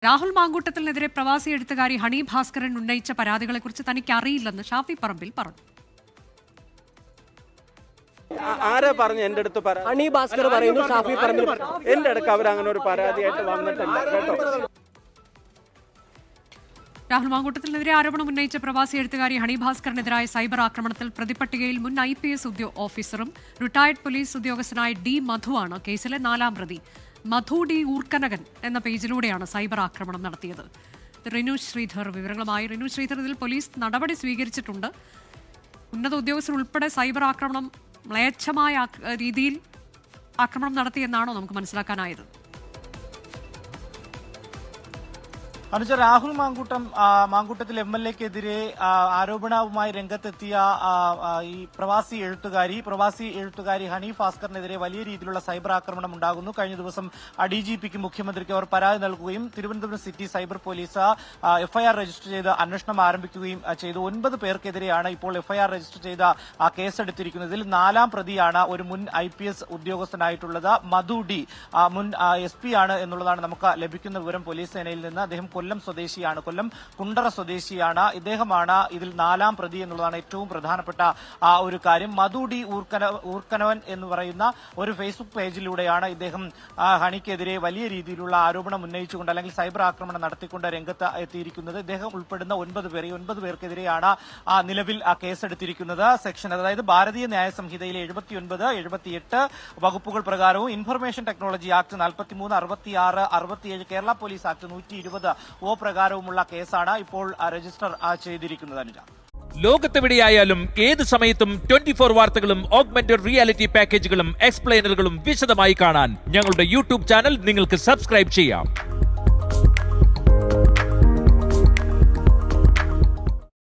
രാഹുൽ മാങ്കൂട്ടത്തിനെതിരെ പ്രവാസി എഴുത്തുകാരി ഹണി ഭാസ്കരൻ ഉന്നയിച്ച പരാതികളെക്കുറിച്ച് തനിക്ക് അറിയില്ലെന്ന് ഷാഫി പറമ്പിൽ പറഞ്ഞു. ആരാ പറഞ്ഞു എന്റെ അടുത്ത് ഹണി ഭാസ്കർ പറയുന്നു, ഷാഫി പറമ്പിൽ എന്റെ അടുക്ക് അവർ അങ്ങനെ ഒരു പരാതിയായിട്ട് വന്നിട്ടില്ല കേട്ടോ. രാഹുൽ മാങ്കൂട്ടത്തിനെതിരെ ആരോപണം ഉന്നയിച്ച പ്രവാസി എഴുത്തുകാരി ഹണി ഭാസ്കറിനെതിരായ സൈബർ ആക്രമണത്തിൽ പ്രതിപട്ടികയിൽ മുൻ IPS ഓഫീസറും റിട്ടയർഡ് പോലീസ് ഉദ്യോഗസ്ഥനായ D മധുവാണ് കേസിലെ 4ാം പ്രതി. മധു D ഊർക്കനകൻ എന്ന പേജിലൂടെയാണ് സൈബർ ആക്രമണം നടത്തിയത്. റിനു ശ്രീധർ വിവരങ്ങളുമായി. റിനു ശ്രീധർ, ഇതിൽ പോലീസ് നടപടി സ്വീകരിച്ചിട്ടുണ്ട്. ഉന്നത ഉദ്യോഗസ്ഥർ ഉൾപ്പെടെ സൈബർ ആക്രമണം മ്ലേച്ഛമായ രീതിയിൽ ആക്രമണം നടത്തിയെന്നാണോ നമുക്ക് മനസ്സിലാക്കാനായത്? അനുജ, രാഹുൽ മാങ്കൂട്ടത്തിൽ MLA-ക്കെതിരെ ആരോപണവുമായി രംഗത്തെത്തിയ ഈ പ്രവാസി എഴുത്തുകാരി ഹണി ഭാസ്കറിനെതിരെ വലിയ രീതിയിലുള്ള സൈബർ ആക്രമണം ഉണ്ടാകുന്നു. കഴിഞ്ഞ ദിവസം DGPക്ക് മുഖ്യമന്ത്രിക്ക് അവർ പരാതി നൽകുകയും Thiruvananthapuram city cyber police FIR register ചെയ്ത് അന്വേഷണം ആരംഭിക്കുകയും ചെയ്തു. 9 പേർക്കെതിരെയാണ് ഇപ്പോൾ FIR രജിസ്റ്റർ ചെയ്ത കേസെടുത്തിരിക്കുന്നത്. ഇതിൽ 4ാം പ്രതിയാണ് ഒരു മുൻ IPS ഉദ്യോഗസ്ഥനായിട്ടുള്ളത് മധു D. മുൻ SP ആണ് എന്നുള്ളതാണ് നമുക്ക് ലഭിക്കുന്ന വിവരം പോലീസ് സേനയിൽ നിന്ന്. അദ്ദേഹം കൊല്ലം സ്വദേശിയാണ്, കൊല്ലം കുണ്ടറ സ്വദേശിയാണ്. ഇദ്ദേഹമാണ് ഇതിൽ 4ാം പ്രതി എന്നുള്ളതാണ് ഏറ്റവും പ്രധാനപ്പെട്ട ഒരു കാര്യം. മധു D ഊർക്കനവൻ എന്ന് പറയുന്ന ഒരു ഫേസ്ബുക്ക് പേജിലൂടെയാണ് ഇദ്ദേഹം ഹണിക്കെതിരെ വലിയ രീതിയിലുള്ള ആരോപണം ഉന്നയിച്ചുകൊണ്ട് അല്ലെങ്കിൽ സൈബർ ആക്രമണം നടത്തിക്കൊണ്ട് രംഗത്ത് എത്തിയിരിക്കുന്നത്. ഇദ്ദേഹം ഉൾപ്പെടുന്ന 9 പേർക്കെതിരെയാണ് നിലവിൽ കേസെടുത്തിരിക്കുന്നത്. സെക്ഷൻ, അതായത് ഭാരതീയ ന്യായ സംഹിതയിലെ 79, 78 വകുപ്പുകൾ പ്രകാരവും information technology act 43, 66, 67, Kerala police act 120 പ്രകാരവുമുള്ള കേസാണ് ഇപ്പോൾ രജിസ്റ്റർ ചെയ്തിരിക്കുന്നത്. അനുജ, ലോകത്തെവിടെയായാലും ഏത് സമയത്തും 24 വാർത്തകളും ഓഗ്മെന്റഡ് റിയാലിറ്റി പാക്കേജുകളും എക്സ്പ്ലെയിനറുകളും വിശദമായി കാണാൻ ഞങ്ങളുടെ YouTube ചാനൽ നിങ്ങൾക്ക് സബ്സ്ക്രൈബ് ചെയ്യാം.